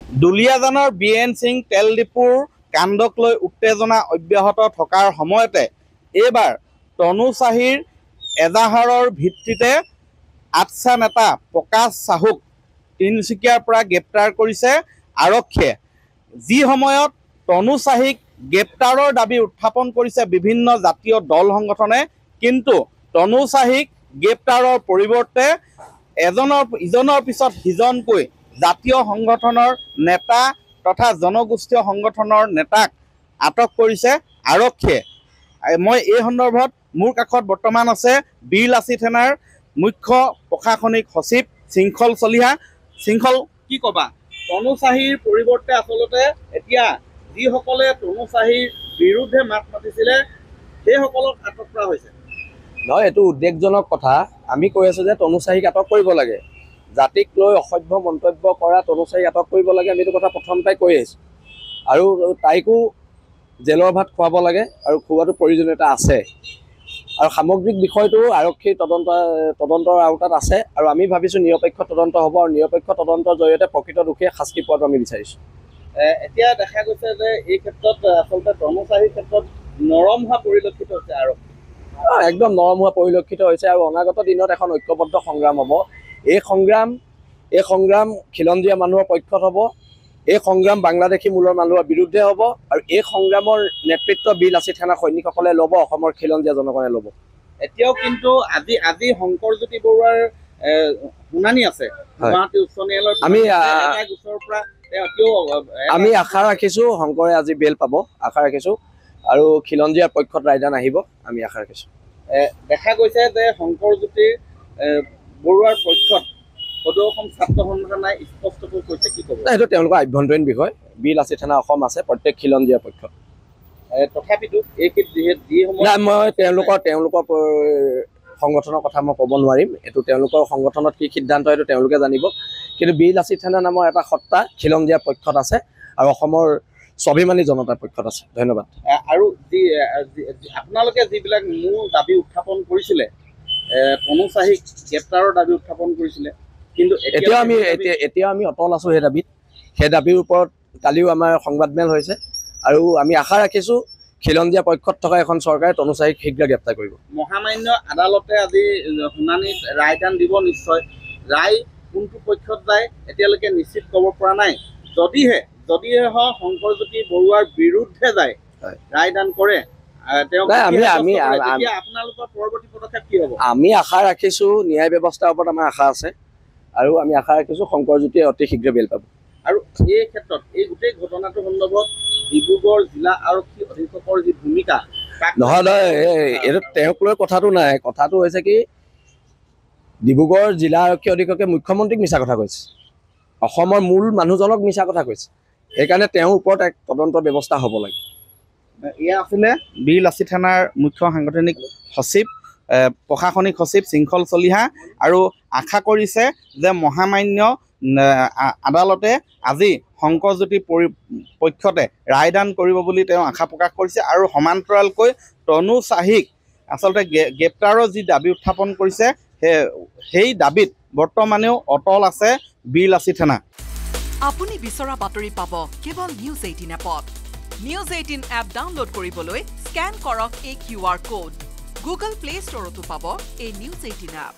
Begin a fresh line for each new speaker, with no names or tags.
দুলিয়াজানৰ BN Singh তেল ডিপুৰ কাণ্ডক লৈ উত্তেজনা অব্যাহত থকাৰ সময়তে এইবাৰ তনুচাহীৰ এজাহাৰৰ ভিত্তিতে আটছা নেতা প্ৰকাশ চাহুক তিনিচুকীয়াৰ পৰা গ্ৰেপ্তাৰ কৰিছে আৰক্ষীয়ে। যি সময়ত তনুচাহীক গ্ৰেপ্তাৰৰ দাবী উত্থাপন কৰিছে বিভিন্ন জাতীয় দল সংগঠনে, কিন্তু তনুচাহীক গ্ৰেপ্তাৰৰ পৰিৱৰ্তে ইজনৰ পিছত সিজনকৈ জাতীয় সংগঠনৰ নেতা তথা জনগোষ্ঠীয় সংগঠনৰ নেতাক আটক কৰিছে আৰক্ষীয়ে। মই এই সন্দৰ্ভত মোৰ কাষত বৰ্তমান আছে বীৰলাচি থানাৰ মুখ্য প্ৰশাসনিক সচিব শৃংখল চলিহা। শৃংখল, কি ক'বা? তনুচাহীৰ পৰিৱৰ্তে আচলতে এতিয়া যিসকলে তনুচাহীৰ বিৰুদ্ধে মাত মাতিছিলে সেইসকলক আটক কৰা হৈছে।
নহয়, এইটো উদ্বেগজনক কথা। আমি কৈ আছোঁ যে তনুচাহীক আটক কৰিব লাগে। জাতিক লৈ অসভ্য মন্তব্য কৰা তনুচাহীক আটক কৰিব লাগে। আমি এইটো কথা প্ৰথম পৰাই কৈ আহিছোঁ আৰু তাইকো জেলৰ ভাত খুৱাব লাগে আৰু খুওৱাটো প্ৰয়োজনীয়তা আছে। আৰু সামগ্ৰিক বিষয়টো আৰক্ষীৰ তদন্তৰ আওতাত আছে আৰু আমি ভাবিছোঁ নিৰপেক্ষ তদন্ত হ'ব আৰু নিৰপেক্ষ তদন্তৰ জৰিয়তে প্ৰকৃত দোষীয়ে শাস্তি পোৱাটো আমি বিচাৰিছোঁ।
এতিয়া দেখা গৈছে যে এই ক্ষেত্ৰত আচলতে তনুচাহীৰ ক্ষেত্ৰত নৰম হোৱা পৰিলক্ষিত হৈছে আৰক্ষী।
একদম নৰম হোৱা পৰিলক্ষিত হৈছে আৰু অনাগত দিনত এখন ঐক্যবদ্ধ সংগ্ৰাম হ'ব। এই সংগ্ৰাম খিলঞ্জীয়া মানুহৰ পক্ষত হ'ব। এই সংগ্ৰাম বাংলাদেশী মূলৰ মানুহৰ বিৰুদ্ধে হ'ব আৰু এই সংগ্ৰামৰ নেতৃত্ব বীৰলাচি থানা সৈনিকসকলে ল'ব, অসমৰ খিলঞ্জীয়া জনগণে ল'ব।
এতিয়াও কিন্তু আজি শংকৰজ্যোতি বৰুৱাৰ শুনানি আছে গুৱাহাটী উচ্চ ন্যায়ালয়ৰ।
আমি আশা ৰাখিছোঁ শংকৰে আজি বেল পাব, আশা ৰাখিছোঁ আৰু খিলঞ্জীয়াৰ পক্ষত ৰায়দান আহিব, আমি আশা ৰাখিছোঁ।
দেখা গৈছে যে শংকৰজ্যোতি বৰুৱাৰ পক্ষত সদৌ অসম ছাত্ৰ সংগঠনে স্পষ্টকৈ কৈছে, কি ক'ব?
সেইটো তেওঁলোকৰ আভ্যন্তৰীণ বিষয়। বীৰলাচি থানা অসম আছে প্ৰত্যেক খিলঞ্জীয়াৰ পক্ষত।
তথাপিতো এই
নাই, মই তেওঁলোকৰ সংগঠনৰ কথা মই ক'ব নোৱাৰিম। এইটো তেওঁলোকৰ সংগঠনত কি সিদ্ধান্ত সেইটো তেওঁলোকে জানিব। কিন্তু বীৰলাচি থানা নামৰ এটা সত্তা খিলঞ্জীয়াৰ পক্ষত আছে আৰু অসমৰ স্বাভিমানী জনতাৰ পক্ষত আছে। ধন্যবাদ।
আৰু আপোনালোকে যিবিলাক মূল দাবী উত্থাপন কৰিছিলে, তনুচাহীক গ্ৰেপ্তাৰৰ দাবী উত্থাপন কৰিছিলে, কিন্তু
এতিয়াও আমি অটল আছোঁ সেই দাবীত। সেই দাবীৰ ওপৰত কালিও আমাৰ সংবাদমেল হৈছে আৰু আমি আশা ৰাখিছোঁ খিলঞ্জীয়া পক্ষত থকা এখন চৰকাৰে তনুচাহীক শীঘ্ৰে গ্ৰেপ্তাৰ কৰিব।
মহামান্য আদালতে আজি শুনানিত ৰায়দান দিব নিশ্চয়। ৰায় কোনটো পক্ষত যায় এতিয়ালৈকে নিশ্চিত ক'ব পৰা নাই। যদিহে শংকৰজ্যোতি বৰুৱাৰ বিৰুদ্ধে যায় ৰায়দান কৰে, আপোনালোকৰ পৰৱৰ্তী পদক্ষেপ কি হ'ব?
আমি আশা ৰাখিছোঁ ন্যায় ব্যৱস্থাৰ ওপৰত আমাৰ আশা আছে আৰু আমি আশা ৰাখিছোঁ শংকৰজ্যোতিয়ে অতি শীঘ্ৰে বেল পাব।
আৰু এই ক্ষেত্ৰত এই গোটেই ঘটনাটোৰ সন্দৰ্ভত ডিব্ৰুগড় জিলা আৰক্ষী অধীক্ষকৰ যি ভূমিকা,
নহয়, এইটো তেওঁক লৈ কথাটো নাই। কথাটো হৈছে কি, ডিব্ৰুগড় জিলা আৰক্ষী অধীক্ষকে মুখ্যমন্ত্ৰীক মিছা কথা কৈছে, অসমৰ মূল মানুহজনক মিছা কথা কৈছে। সেইকাৰণে তেওঁৰ ওপৰত এক তদন্তৰ ব্যৱস্থা হ'ব লাগে।
এয়া আছিলে বীৰলাচি থানাৰ মুখ্য সাংগঠনিক সচিব প্ৰশাসনিক সচিব শৃংখল চলিহা। আৰু আশা কৰিছে যে মহামান্য আদালতে আজি শংকৰজ্যোতিৰ পক্ষতে ৰায়দান কৰিব বুলি তেওঁ আশা প্ৰকাশ কৰিছে। আৰু সমান্তৰালকৈ তনুচাহীক আচলতে গ্ৰেপ্তাৰৰ যি দাবী উত্থাপন কৰিছে সেই দাবীত বৰ্তমানেও অটল আছে বীৰলাচি থানা।
আপুনি বিচৰা বাতৰি পাব কেৱল নিউজ 18 এপত। নিউজ 18 এপ ডাউনলোড কৰিবলৈ স্কেন কৰক এই QR কোড। গুগল প্লে ষ্টৰতো পাব এই নিউজ 18 এপ।